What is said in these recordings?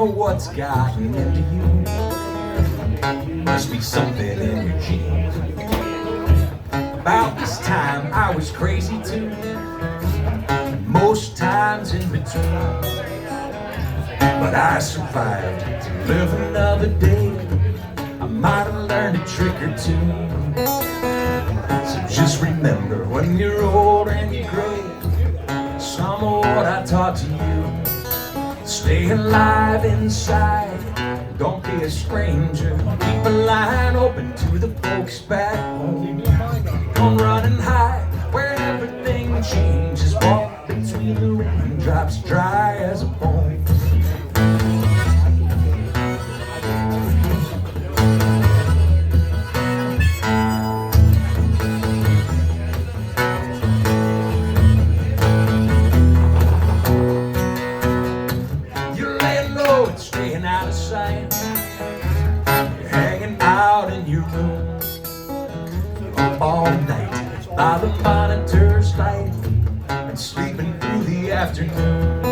What's gotten into you? Must be something in your genes. About this time I was crazy too, most times in between. But I survived to live another day. I might have learned a trick or two. So just remember, when you're old and you're gray, some of what I taught to you. Stay alive inside, don't be a stranger. Keep a line open to the folks back home. Don't run and hide where everything changes. Walk between the raindrops, dry as a bone. Staying out of sight, you're hanging out in your room up all night by the monitor's light and sleeping through the afternoon.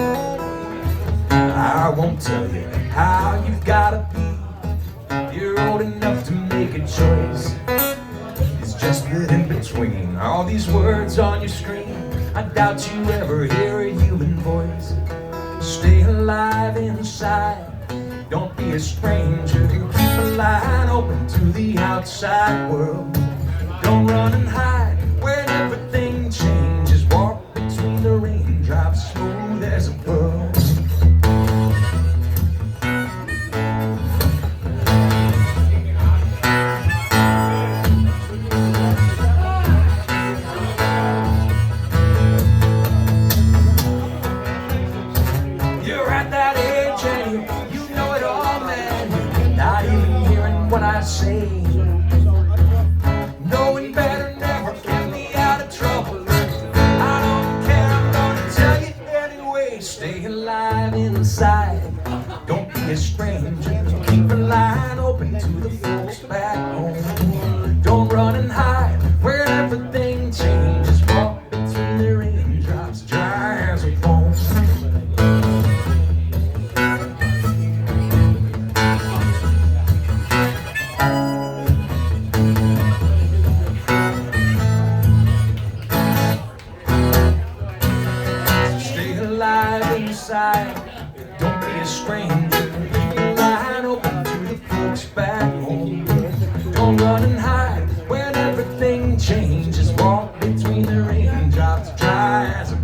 I won't tell you how you've gotta be. You're old enough to make a choice. It's just that in between all these words on your screen, I doubt you ever hear a human voice. Stay alive inside, don't be a stranger. Keep a line open to the outside world. Don't run and hide when everything changes. Walk between the raindrops, smooth as a pearl. What I say, knowing better never get me out of trouble. I don't care, I'm gonna tell you anyway. Stay alive inside, don't be a stranger. Keep a line open to the folks back home. Don't run and hide where everything changes. Walk between the raindrops, dry as a bone. Inside, don't be a stranger. Keep a line open to the folks back home. Don't run and hide when everything changes. Walk between the raindrops, dry as a